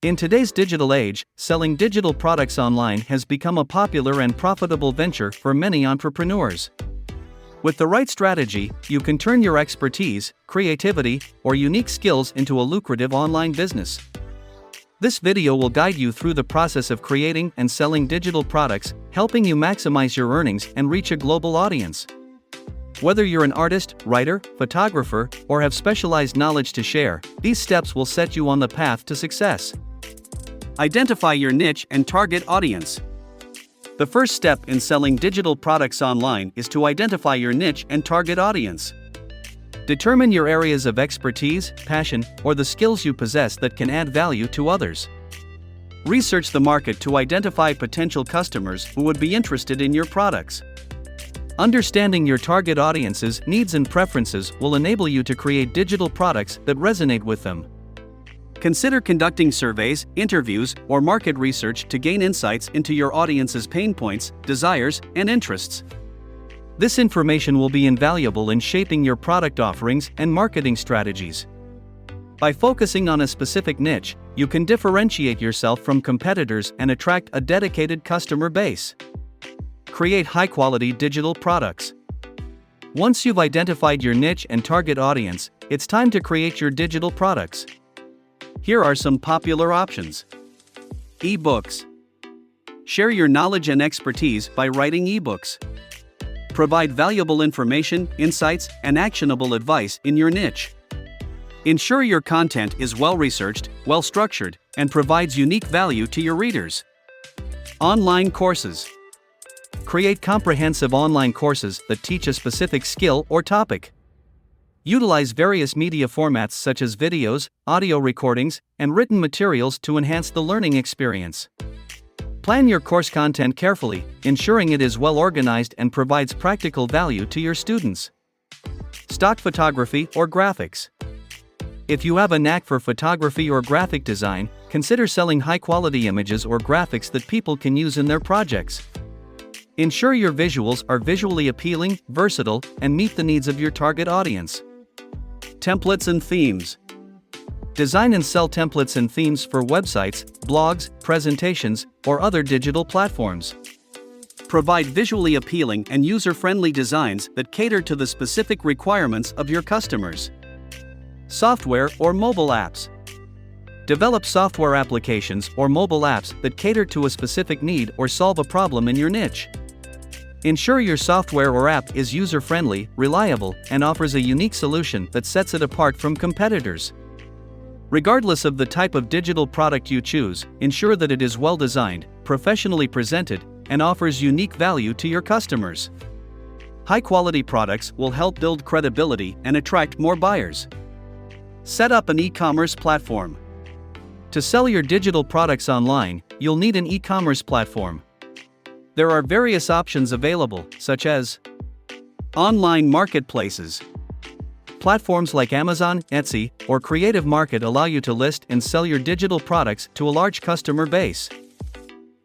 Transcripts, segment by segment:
In today's digital age, selling digital products online has become a popular and profitable venture for many entrepreneurs. With the right strategy, you can turn your expertise, creativity, or unique skills into a lucrative online business. This video will guide you through the process of creating and selling digital products, helping you maximize your earnings and reach a global audience. Whether you're an artist, writer, photographer, or have specialized knowledge to share, these steps will set you on the path to success. Identify your niche and target audience. The first step in selling digital products online is to identify your niche and target audience. Determine your areas of expertise, passion, or the skills you possess that can add value to others. Research the market to identify potential customers who would be interested in your products. Understanding your target audience's needs and preferences will enable you to create digital products that resonate with them. Consider conducting surveys, interviews, or market research to gain insights into your audience's pain points, desires, and interests. This information will be invaluable in shaping your product offerings and marketing strategies. By focusing on a specific niche, you can differentiate yourself from competitors and attract a dedicated customer base. Create high-quality digital products. Once you've identified your niche and target audience, it's time to create your digital products. Here are some popular options. E-books. Share your knowledge and expertise by writing e-books. Provide valuable information, insights, and actionable advice in your niche. Ensure your content is well-researched, well-structured, and provides unique value to your readers. Online courses. Create comprehensive online courses that teach a specific skill or topic. Utilize various media formats such as videos, audio recordings, and written materials to enhance the learning experience. Plan your course content carefully, ensuring it is well organized and provides practical value to your students. Stock photography or graphics. If you have a knack for photography or graphic design, consider selling high-quality images or graphics that people can use in their projects. Ensure your visuals are visually appealing, versatile, and meet the needs of your target audience. Templates and themes. Design and sell templates and themes for websites, blogs, presentations, or other digital platforms. Provide visually appealing and user-friendly designs that cater to the specific requirements of your customers. Software or mobile apps. Develop software applications or mobile apps that cater to a specific need or solve a problem in your niche. Ensure your software or app is user-friendly, reliable, and offers a unique solution that sets it apart from competitors. Regardless of the type of digital product you choose, ensure that it is well-designed, professionally presented, and offers unique value to your customers. High-quality products will help build credibility and attract more buyers. Set up an e-commerce platform. To sell your digital products online, you'll need an e-commerce platform. There are various options available, such as online marketplaces. Platforms like Amazon, Etsy, or Creative Market allow you to list and sell your digital products to a large customer base.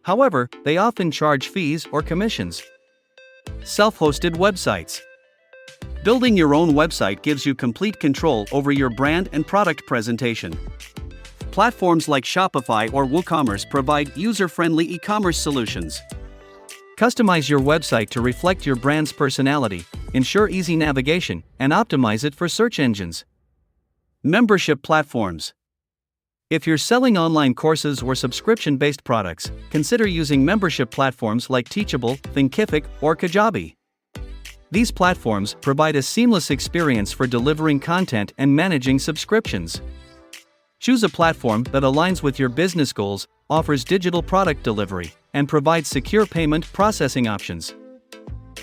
However, they often charge fees or commissions. Self-hosted websites. Building your own website gives you complete control over your brand and product presentation. Platforms like Shopify or WooCommerce provide user-friendly e-commerce solutions. Customize your website to reflect your brand's personality, ensure easy navigation, and optimize it for search engines. Membership platforms. If you're selling online courses or subscription-based products, consider using membership platforms like Teachable, Thinkific, or Kajabi. These platforms provide a seamless experience for delivering content and managing subscriptions. Choose a platform that aligns with your business goals, offers digital product delivery, and provides secure payment processing options.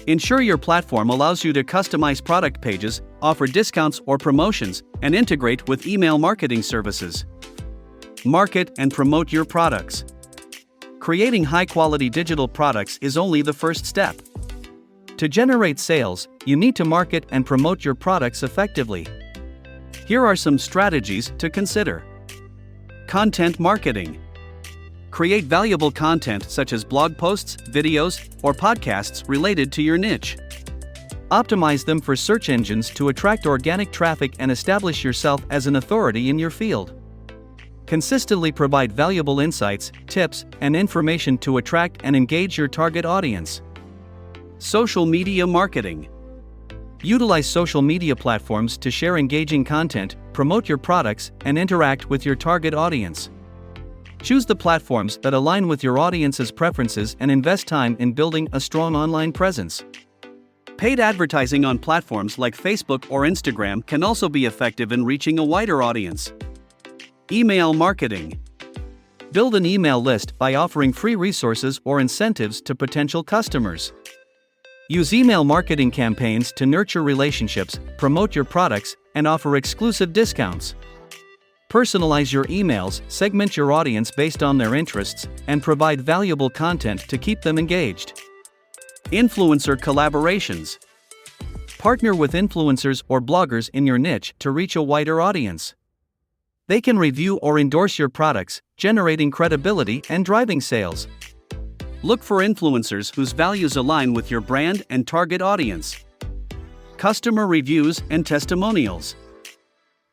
Ensure your platform allows you to customize product pages, offer discounts or promotions, and integrate with email marketing services. Market and promote your products. Creating high-quality digital products is only the first step. To generate sales, you need to market and promote your products effectively. Here are some strategies to consider. Content marketing. Create valuable content such as blog posts, videos, or podcasts related to your niche. Optimize them for search engines to attract organic traffic and establish yourself as an authority in your field. Consistently provide valuable insights, tips, and information to attract and engage your target audience. Social media marketing. Utilize social media platforms to share engaging content, promote your products, and interact with your target audience. Choose the platforms that align with your audience's preferences and invest time in building a strong online presence. Paid advertising on platforms like Facebook or Instagram can also be effective in reaching a wider audience. Email marketing. Build an email list by offering free resources or incentives to potential customers. Use email marketing campaigns to nurture relationships, promote your products, and offer exclusive discounts. Personalize your emails, segment your audience based on their interests, and provide valuable content to keep them engaged. Influencer collaborations. Partner with influencers or bloggers in your niche to reach a wider audience. They can review or endorse your products, generating credibility and driving sales. Look for influencers whose values align with your brand and target audience. Customer reviews and testimonials.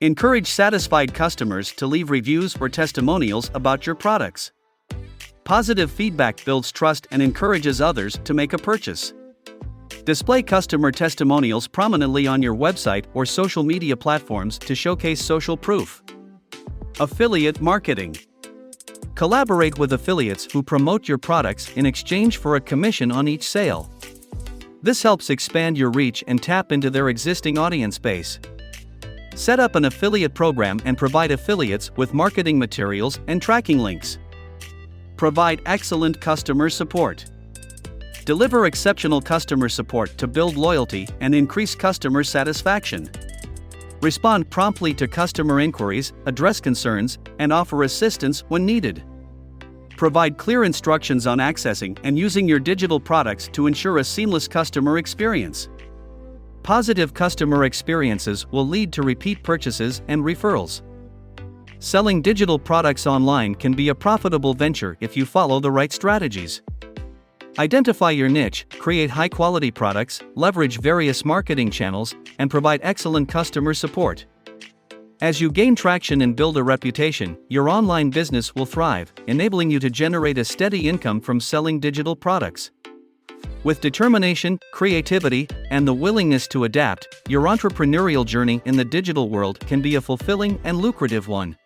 Encourage satisfied customers to leave reviews or testimonials about your products. Positive feedback builds trust and encourages others to make a purchase. Display customer testimonials prominently on your website or social media platforms to showcase social proof. Affiliate marketing. Collaborate with affiliates who promote your products in exchange for a commission on each sale. This helps expand your reach and tap into their existing audience base. Set up an affiliate program and provide affiliates with marketing materials and tracking links. Provide excellent customer support. Deliver exceptional customer support to build loyalty and increase customer satisfaction. Respond promptly to customer inquiries, address concerns, and offer assistance when needed. Provide clear instructions on accessing and using your digital products to ensure a seamless customer experience. Positive customer experiences will lead to repeat purchases and referrals. Selling digital products online can be a profitable venture if you follow the right strategies. Identify your niche, create high-quality products, leverage various marketing channels, and provide excellent customer support. As you gain traction and build a reputation, your online business will thrive, enabling you to generate a steady income from selling digital products. With determination, creativity, and the willingness to adapt, your entrepreneurial journey in the digital world can be a fulfilling and lucrative one.